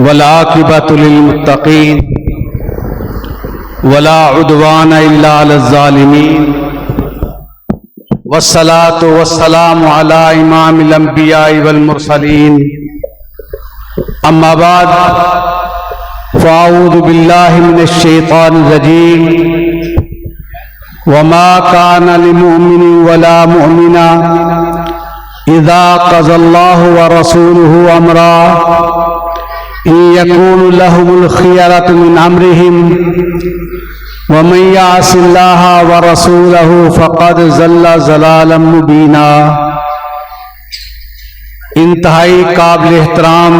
والعاقبۃ للمتقین ولا عدوان الا علی الظالمین والصلاۃ والسلام علی امام الانبیاء والمرسلین اما بعد فاعوذ باللہ من الشیطان الرجیم وما كان لمؤمن ولا مؤمنة اذا قضى الله ورسوله امرا ان يكون لهم الخيرة من امرهم ومن يعص الله ورسوله فقد ضل ضلالا مبينا۔ انتہائی قابل احترام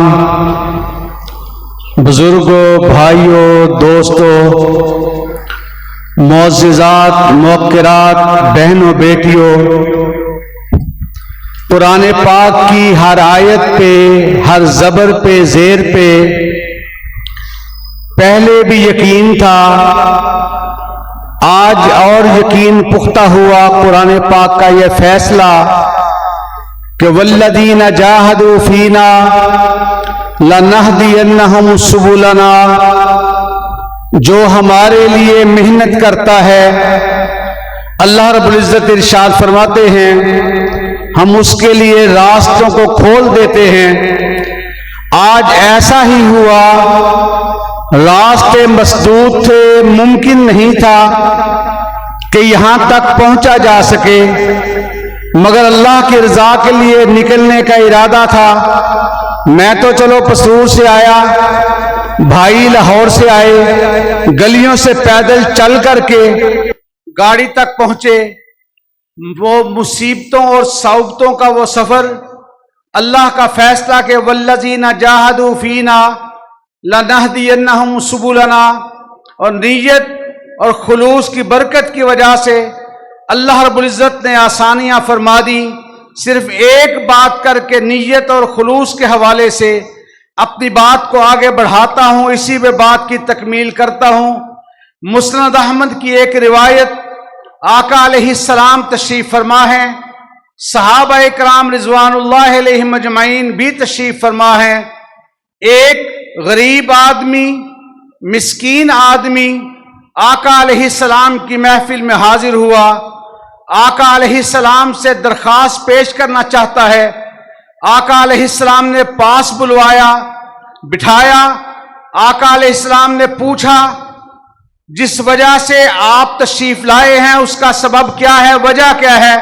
بزرگوں، بھائیوں، دوستوں، معززات، موقرات، بہنوں، بیٹیوں، قرآن پاک کی ہر آیت پہ، ہر زبر پہ، زیر پہ پہلے بھی یقین تھا، آج اور یقین پختہ ہوا قرآن پاک کا یہ فیصلہ کہ والذین جاہدوا فینا لنہدینہم سبلنا، جو ہمارے لیے محنت کرتا ہے، اللہ رب العزت ارشاد فرماتے ہیں ہم اس کے لیے راستوں کو کھول دیتے ہیں۔ آج ایسا ہی ہوا، راستے مسدود تھے، ممکن نہیں تھا کہ یہاں تک پہنچا جا سکے، مگر اللہ کی رضا کے لیے نکلنے کا ارادہ تھا۔ میں تو چلو پسور سے آیا، بھائی لاہور سے آئے، گلیوں سے پیدل چل کر کے گاڑی تک پہنچے۔ وہ مصیبتوں اور صعوبتوں کا وہ سفر، اللہ کا فیصلہ کہ والذین جاہدوا فینا لنہدینہم سبلنا، اور نیت اور خلوص کی برکت کی وجہ سے اللہ رب العزت نے آسانیاں فرما دی۔ صرف ایک بات کر کے نیت اور خلوص کے حوالے سے اپنی بات کو آگے بڑھاتا ہوں، اسی میں بات کی تکمیل کرتا ہوں۔ مسند احمد کی ایک روایت، آقا علیہ السلام تشریف فرما ہیں، صحابہ کرام رضوان اللہ علیہم اجمعین بھی تشریف فرما ہیں۔ ایک غریب آدمی، مسکین آدمی آقا علیہ السلام کی محفل میں حاضر ہوا، آقا علیہ السلام سے درخواست پیش کرنا چاہتا ہے۔ آقا علیہ السلام نے پاس بلوایا، بٹھایا۔ آقا علیہ السلام نے پوچھا جس وجہ سے آپ تشریف لائے ہیں اس کا سبب کیا ہے، وجہ کیا ہے؟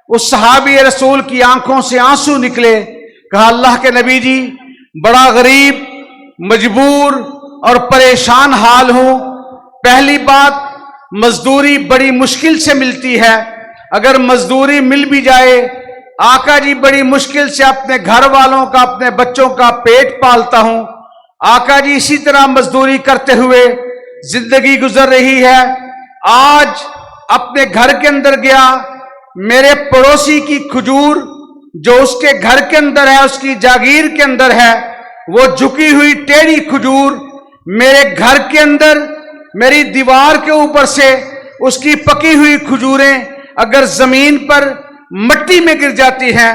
اس صحابی رسول کی آنکھوں سے آنسو نکلے۔ کہا اللہ کے نبی جی، بڑا غریب، مجبور اور پریشان حال ہوں۔ پہلی بات، مزدوری بڑی مشکل سے ملتی ہے، اگر مزدوری مل بھی جائے، آقا جی بڑی مشکل سے اپنے گھر والوں کا، اپنے بچوں کا پیٹ پالتا ہوں۔ آقا جی اسی طرح مزدوری کرتے ہوئے زندگی گزر رہی ہے۔ آج اپنے گھر کے اندر گیا، میرے پڑوسی کی کھجور جو اس کے گھر کے اندر ہے، اس کی جاگیر کے اندر ہے، وہ جھکی ہوئی ٹیڑھی کھجور میرے گھر کے اندر، میری دیوار کے اوپر سے اس کی پکی ہوئی کھجوریں اگر زمین پر مٹی میں گر جاتی ہیں۔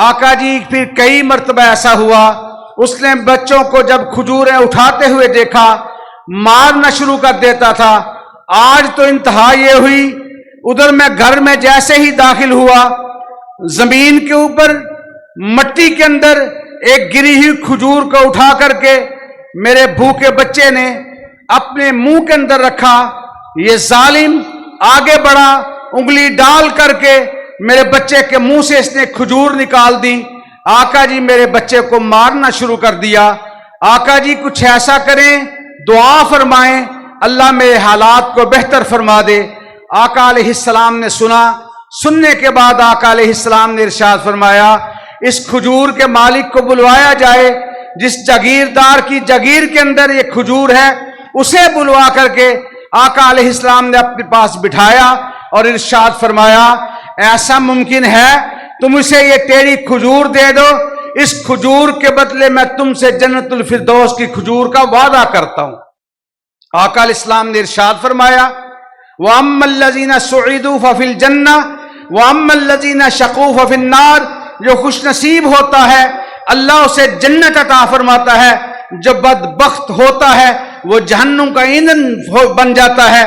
آقا جی پھر کئی مرتبہ ایسا ہوا، اس نے بچوں کو جب کھجوریں اٹھاتے ہوئے دیکھا مارنا شروع کر دیتا تھا۔ آج تو انتہا یہ ہوئی، ادھر میں گھر میں جیسے ہی داخل ہوا، زمین کے اوپر مٹی کے اندر ایک گری ہوئی کھجور کو اٹھا کر کے میرے بھوکے بچے نے اپنے منہ کے اندر رکھا۔ یہ ظالم آگے بڑھا، انگلی ڈال کر کے میرے بچے کے منہ سے اس نے کھجور نکال دی۔ آقا جی میرے بچے کو مارنا شروع کر دیا۔ آقا جی کچھ ایسا کریں، دعا فرمائیں، اللہ میرے حالات کو بہتر فرما دے۔ آقا علیہ السلام نے سنا، سننے کے بعد آقا علیہ السلام نے ارشاد فرمایا اس کھجور کے مالک کو بلوایا جائے، جس جاگیردار کی جاگیر کے اندر یہ کھجور ہے اسے بلوا کر کے آقا علیہ السلام نے اپنے پاس بٹھایا اور ارشاد فرمایا ایسا ممکن ہے تم اسے یہ ٹیڑھی کھجور دے دو، اس کھجور کے بدلے میں تم سے جنت الفردوس کی کھجور کا وعدہ کرتا ہوں۔ آقا علیہ السلام نے ارشاد فرمایا وَأَمَّا الَّذِينَ سُعِدُوا فَفِي الْجَنَّةِ وَأَمَّا الَّذِينَ شَقُوا فَفِي النَّارِ، جو خوش نصیب ہوتا ہے अल्लाह उसे जन्नत अता फरमाता है। जो बदबख्त होता है वो जहन्नुम का ईंधन बन जाता है।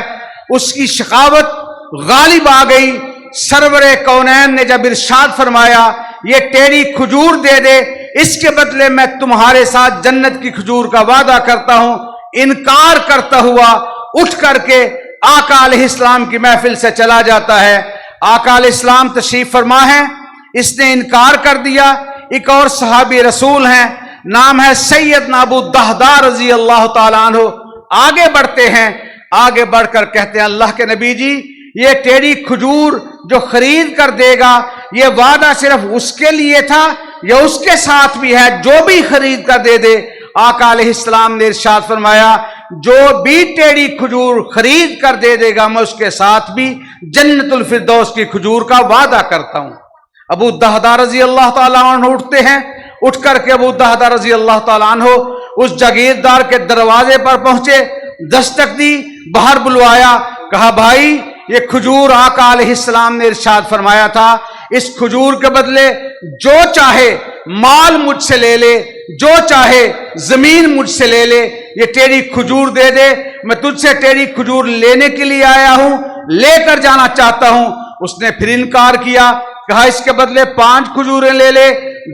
उसकी शकावत गालिब आ गई। सरवरे कौनैन ने जब इरशाद फरमाया ये टेढ़ी खजूर दे दे, इसके बदले मैं तुम्हारे साथ जन्नत की खजूर का वादा करता हूं, इनकार करता हुआ उठ करके आका अलैहिस्सलाम की महफिल से चला जाता है। आका अलैहिस्सलाम तशरीफ फरमा है, इसने इनकार कर दिया। एक और सहाबी रसूल हैं, नाम है सैयदना अबू दहदा रजी अल्लाह ताला अन्हु। आगे बढ़ते हैं, आगे बढ़कर कहते हैं अल्लाह के नबी जी ये टेढ़ी खजूर जो खरीद कर देगा ये वादा सिर्फ उसके लिए था या उसके साथ भी है जो भी खरीद कर दे दे? आका अलैहिस्सलाम ने इरशाद फरमाया जो भी टेढ़ी खजूर खरीद कर दे देगा मैं उसके साथ भी जन्नतुल फिरदौस की खजूर का वादा करता हूं। अबू दहदा रजी अल्लाह ताला अन्हु उठते हैं। उठ करके अबू दहदा रजी अल्लाह ताला अन्हु उस जागीरदार के दरवाजे पर पहुंचे, दस्तक दी, बाहर बुलवाया, कहा भाई ये खजूर आका अलैहिस्सलाम ने इरशाद फरमाया था इस खजूर के बदले जो चाहे माल मुझसे ले ले, जो चाहे जमीन मुझसे ले ले, ये टेढ़ी खजूर दे दे, मैं तुझसे टेढ़ी खजूर लेने के लिए आया हूं, लेकर जाना चाहता हूं। उसने फिर इनकार किया, कहा इसके बदले 5 खजूरें ले ले,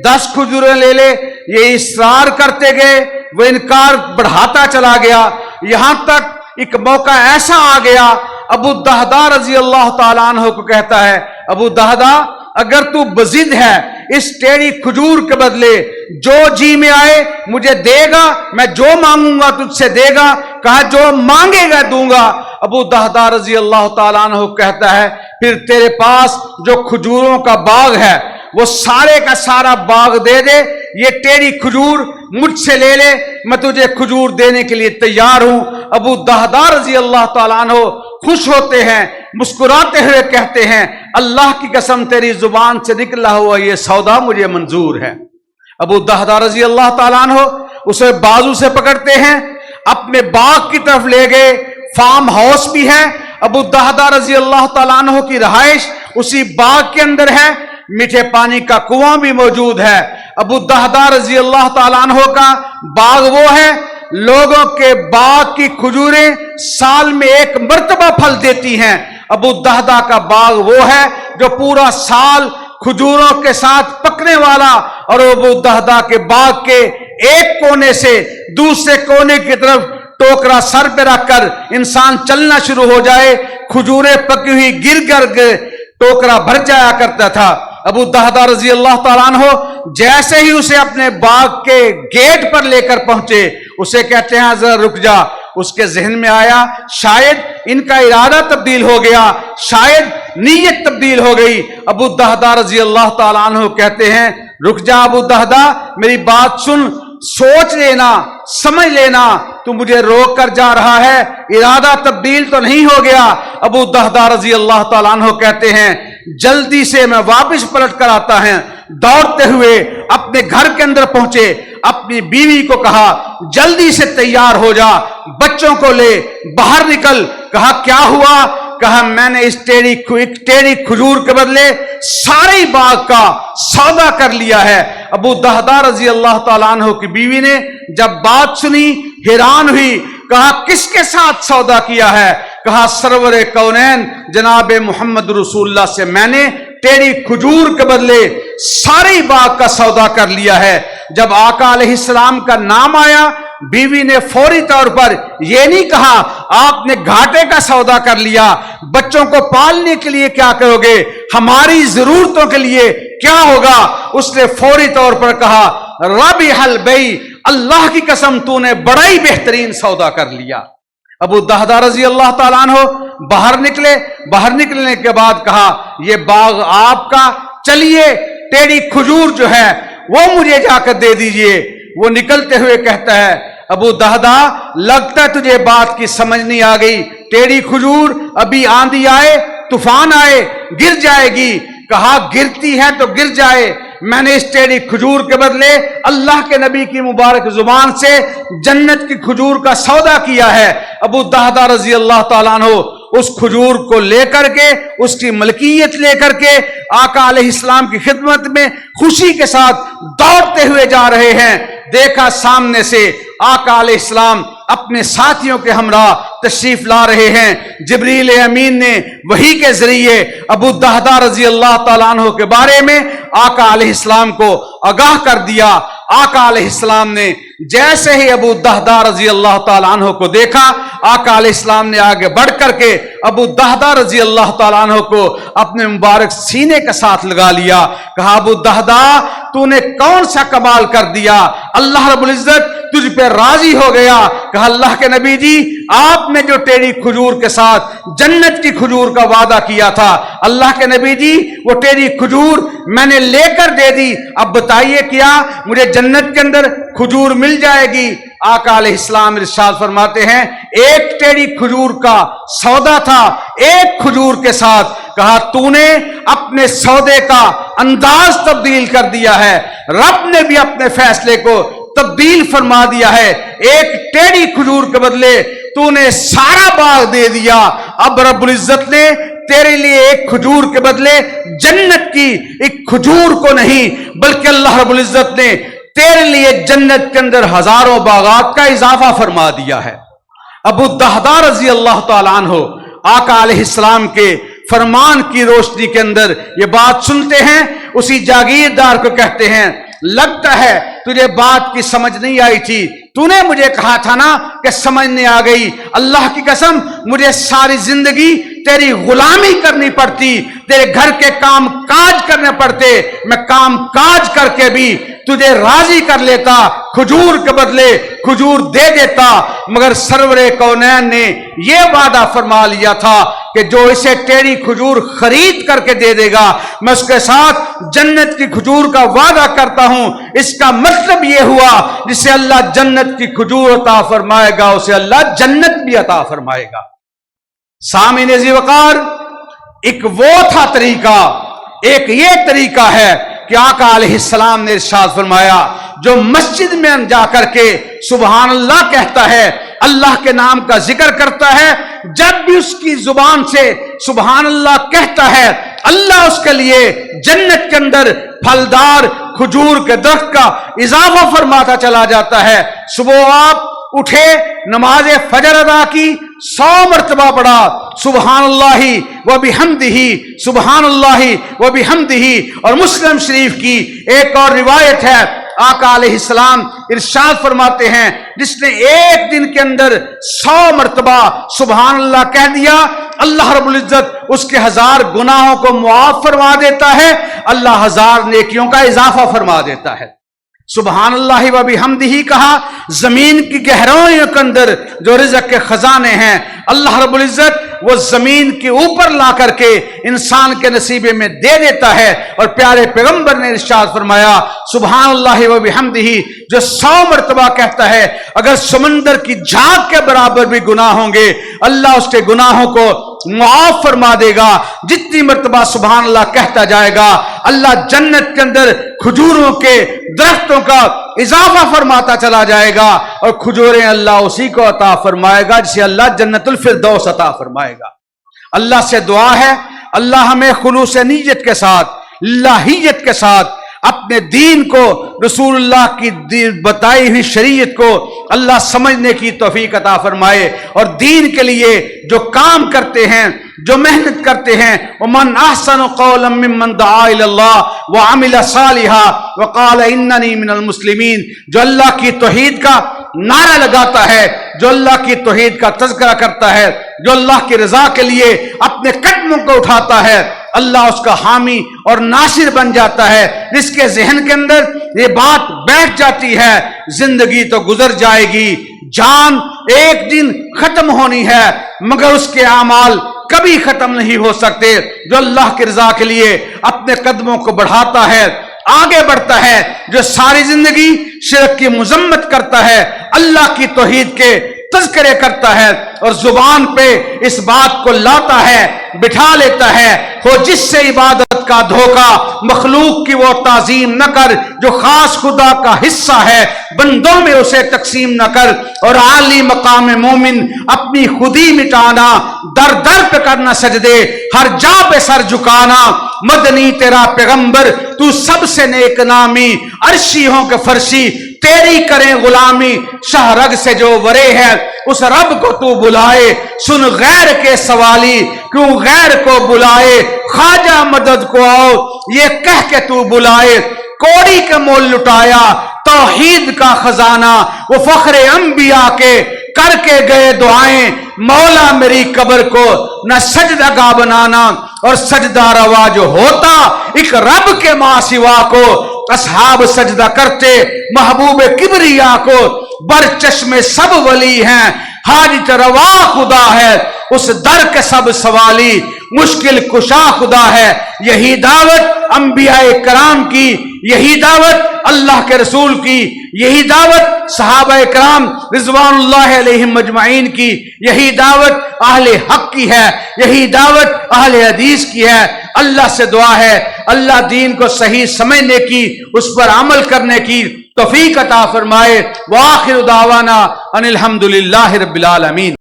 10 खजूरें ले ले। ये इसरार करते गए, वो इनकार बढ़ाता चला गया। यहां तक एक मौका ऐसा आ गया, अबू दहदा रजी अल्लाह ताला अन्हु को कहता है अबू दहदा अगर तू बजिद है इस टेढ़ी खजूर के बदले जो जी में आए मुझे देगा, मैं जो मांगूंगा तुझसे देगा। कहा जो मांगेगा दूंगा। अबू दहदा रजी अल्लाह ताला अन्हु कहता है फिर तेरे पास जो खजूरों का बाग है वो सारे का सारा बाग दे दे, ये टेढ़ी खजूर मुझसे ले ले, मैं तुझे खजूर देने के लिए तैयार हूं। अबू दहदा रजी अल्लाह ताला अन्हु खुश होते हैं, मुस्कुराते हुए कहते हैं अल्लाह की कसम तेरी जुबान से निकला हुआ ये सौदा मुझे मंजूर है। अबू दहदा रजी अल्लाह ताला अन्हु उसे बाजू से पकड़ते हैं, अपने बाग की तरफ ले गए। फार्म हाउस भी है, अबू दहदा रजी अल्लाह ताला अन्हु की रहाइश उसी बाग के अंदर है, मीठे पानी का कुआं भी मौजूद है। अबू दहदा रजी अल्लाह ताला अन्हु का बाग वो है, लोगों के बाग की खजूरें साल में 1 मर्तबा फल देती हैं। अबू दहदा का बाग वो है जो पूरा साल खजूरों के साथ पकने वाला, और अबू दहदा के बाग के एक कोने से दूसरे कोने की तरफ टोकरा सर पे रखकर इंसान चलना शुरू हो जाए, खजूरें पकी हुई गिर कर टोकरा भर जाया करता था। अबू दहदा रजी अल्लाह ताला अन्हु जैसे ही उसे अपने बाग के गेट पर लेकर पहुंचे, उसे कहते हैं जरा रुक जा। उसके जहन में आया शायद इनका इरादा तब्दील हो गया, शायद नीयत तब्दील हो गई। अबू दहदा रजी अल्लाह ताला अन्हु कहते हैं रुक जा अबू दहदा, मेरी बात सुन, सोच लेना, समझ लेना, तू मुझे रोक कर जा रहा है, इरादा तब्दील तो नहीं हो गया। अबू दहदा रजी अल्लाह ताला अन्हु कहते हैं जल्दी से मैं वापस पलट कर आता है। दौड़ते हुए अपने घर के अंदर पहुंचे, अपनी बीवी को कहा जल्दी से तैयार हो जा, बच्चों को ले बाहर निकल। कहा क्या हुआ? कहा मैंने इस टेढ़ी खजूर के बदले सारे बाग का सौदा कर लिया है। अबू दहदा रजी अल्लाह ताला अन्हु की बीवी ने जब बात सुनी हैरान हुई, कहा किसके साथ सौदा किया है? कहा सरवरे कौनैन जनाब मोहम्मद रसूलुल्लाह से मैंने टेढ़ी खजूर के बदले सारे बाग का सौदा कर लिया है। जब आका अलैहिस्सलाम का नाम आया, बीवी ने फौरी तौर पर यह नहीं कहा आपने घाटे का सौदा कर लिया, बच्चों को पालने के लिए क्या करोगे, हमारी जरूरतों के लिए क्या होगा। उसने फौरी तौर पर कहा रबी हल बई, अल्लाह की कसम तूने बड़ा ही बेहतरीन सौदा कर लिया। अबू दहदा रजी अल्लाह ताला अन्हु बाहर निकले। बाहर निकलने के बाद कहा यह बाग आपका, चलिए टेढ़ी खजूर जो है वो मुझे जाकर दे दीजिए। वो निकलते हुए कहता है अबू दहदा लगता है तुझे बात की समझ नहीं आ गई, टेढ़ी खजूर अभी आंधी आए तूफान आए गिर जाएगी। कहा गिरती है तो गिर जाए, मैंने इस टेढ़ी खजूर के बदले अल्लाह के नबी की मुबारक जुबान से जन्नत की खजूर का सौदा किया है। अबू दहदा रजी अल्लाह ताला अन्हु उस खजूर को लेकर के, उसकी मलकियत लेकर के आका अलैहिस्सलाम की खिदमत में खुशी के साथ दौड़ते हुए जा रहे हैं। देखा सामने से आका अलैहिस्सलाम अपने साथियों के हमरा तशरीफ ला रहे हैं। जिब्रील अमीन ने वही के जरिए अबू दहदा रजी अल्लाह ताला अन्हु के बारे में आका अलैहिस्सलाम को आगाह कर दिया। आका अलैहिस्सलाम ने जैसे ही अबू दहदा रजी अल्लाह ताला अन्हु को देखा, आका अलैहिस्सलाम ने आगे बढ़ करके अबू दहदा रजी अल्लाह ताला अन्हु को अपने मुबारक सीने के साथ लगा लिया। कहा, अबू दहदा, तूने कौन सा कमाल कर दिया, अल्लाह रब्बुल इज्जत तुझ पे राजी हो गया। कहा, अल्लाह के नबी जी, आपने जो टेढ़ी खजूर के साथ जन्नत की खजूर का वादा किया था, अल्लाह के नबी जी, वो टेढ़ी खजूर मैंने लेकर दे दी। अब बताइए क्या मुझे जन्नत के अंदर खजूर मिल जाएगी? आका अलैहिस्सलाम इरशाद फरमाते हैं, एक टेढ़ी खजूर का सौदा था एक खजूर के साथ। कहा, तूने अपने सौदे का अंदाज तब्दील कर दिया है, रब ने भी अपने फैसले को तब्दील फरमा दिया है। एक टेढ़ी खजूर के बदले तूने सारा बाग दे दिया। अब रब्बुल इज्जत ने तेरे लिए एक खजूर के बदले जन्नत की एक खजूर को नहीं, बल्कि अल्लाह रब्बुल इज्जत ने तेरे लिए जन्नत के अंदर हजारों बागात का इजाफा फरमा दिया है। अबू दहदा रजी अल्लाह ताला अन्हु आका अलैहिस्सलाम के फरमान की रोशनी के अंदर ये बात सुनते हैं। उसी जागीरदार को कहते हैं, लगता है तुझे बात की समझ नहीं आई थी, तूने मुझे कहा था ना कि समझ नहीं आ गई। अल्लाह की कसम, मुझे सारी जिंदगी तेरी गुलामी करनी पड़ती, तेरे घर के काम काज करने पड़ते, मैं काम काज करके भी तुझे राजी कर लेता, खजूर के बदले खजूर दे देता। मगर सरवरे कौनैन ने यह वादा फरमा लिया था कि जो इसे टेढ़ी खजूर खरीद करके दे देगा, मैं उसके साथ जन्नत की खजूर का वादा करता हूं। इसका मतलब यह हुआ, जिसे अल्लाह जन्नत की खजूर अता फरमाएगा, उसे अल्लाह जन्नत भी अता फरमाएगा। सामीन ज़ी-वक़ार, एक वो था तरीका, एक ये तरीका है कि आका अलैहिस्सलाम ने इरशाद फरमाया, जो मस्जिद में जाकर के सुबहान अल्लाह कहता है, अल्लाह के नाम का जिक्र करता है, जब भी उसकी जुबान से सुबहान अल्लाह कहता है, अल्लाह उसके लिए जन्नत के अंदर फलदार खजूर के दरख्त का इजाफा फरमाता चला जाता है। सुबह आप उठे, नमाज फजर अदा की, 100 मरतबा पढ़ा सुबहानल्लाहि व बिहम्दिही, सुबहानल्लाहि व बिहम्दिही। और मुस्लिम शरीफ की एक और रिवायत है, आका अलैहिस्सलाम इरशाद फरमाते हैं, जिसने एक दिन के अंदर 100 मरतबा सुबहानल्लाह कह दिया, अल्लाह रब्बुल इज्जत उसके 1000 गुनाहों को मुआफ फरमा देता है, अल्लाह 1000 नेकियों का इजाफा फरमा देता है। सुबहानल्लाहि व बिहम्दिही कहा, जमीन की गहराइयों के अंदर जो रिज़्क़ के खजाने हैं, अल्लाह रब्बुल इज्जत वो जमीन के ऊपर ला करके इंसान के नसीबे में दे देता है। और प्यारे पैगंबर ने इरशाद फरमाया, सुबहानल्लाहि व बिहम्दिही जो 100 मरतबा कहता है, अगर समंदर की झाग के बराबर भी गुनाह होंगे, अल्लाह उसके गुनाहों को मुआफ फरमा देगा। जितनी मरतबा सुभान अल्लाह कहता जाएगा, अल्लाह जन्नत के अंदर खजूरों के दरख्तों का इजाफा फरमाता चला जाएगा, और खजूरें अल्लाह उसी को अता फरमाएगा जिसे अल्लाह जन्नतुल फिरदौस अता फरमाएगा। अल्लाह से दुआ है, अल्लाह हमें खुलूस नीयत के साथ, लाहियत के साथ अपने दीन को, रसूलुल्लाह की बताई हुई शरीयत को अल्लाह समझने की तौफीक अता फरमाए, और दीन के लिए जो काम करते हैं, जो मेहनत करते हैं, वमन अहसनु कौलन मिम्मन दआ इलल्लाह व अमिल सालिहा व क़ाल इन्ननी मिनल मुस्लिमीन, जो अल्लाह की तौहीद का नारा लगाता है, जो अल्लाह की तौहीद का तज़किरा करता है, जो अल्लाह की रजा के लिए अपने कदमों को उठाता है, अल्लाह उसका हामी और नासिर बन जाता है। जिसके जहन के अंदर ये बात बैठ जाती है, जिंदगी तो गुजर जाएगी, जान एक दिन खत्म होनी है, मगर उसके आमाल कभी खत्म नहीं हो सकते। जो अल्लाह की रजा के लिए अपने कदमों को बढ़ाता है, आगे बढ़ता है, जो सारी जिंदगी शिर्क की मुजम्मत करता है, अल्लाह की तौहीद के तज़किरे करता है, और जुबान पे इस बात को लाता है, बिठा लेता है, हो जिससे इबादत का धोखा, मखलूक की वो ताजीम न कर जो खास खुदा का हिस्सा है, बंदों में उसे तकसीम न कर, और आली मकाम मोमिन अपनी खुदी मिटाना, در در پہ کرنا سجدے، ہر جا پہ سر جھکانا، مدنی تیرا پیغمبر تو سب سے نیک نامی، عرشی ہوں کہ فرشی تیری کریں غلامی، شاہ رگ سے جو ورے ہے اس رب کو تو بلائے، سن غیر کے سوالی کیوں غیر کو بلائے، خواجہ مدد کو آؤ یہ کہہ کے تو بلائے، کوڑی کا مول لٹایا توحید کا خزانہ، وہ فخر انبیاء کے کر کے گئے دعائیں، مولا میری قبر کو نہ سجدہ گاہ بنانا، اور سجدہ روا جو ہوتا ایک رب کے ماں سوا کو، اصحاب سجدہ کرتے محبوب کبریا کو، بر چشم سب ولی ہیں حاجت روا خدا ہے، اس در کے سب سوالی مشکل کشا خدا ہے، یہی دعوت انبیاء کرام کی، یہی دعوت اللہ کے رسول کی، یہی دعوت صحابہ کرام رضوان اللہ علیہم مجمعین کی، یہی دعوت اہل حق کی ہے، یہی دعوت اہل حدیث کی ہے۔ اللہ سے دعا ہے اللہ دین کو صحیح سمجھنے کی، اس پر عمل کرنے کی توفیق عطا فرمائے۔ وآخر دعوانا ان الحمدللہ رب العالمین۔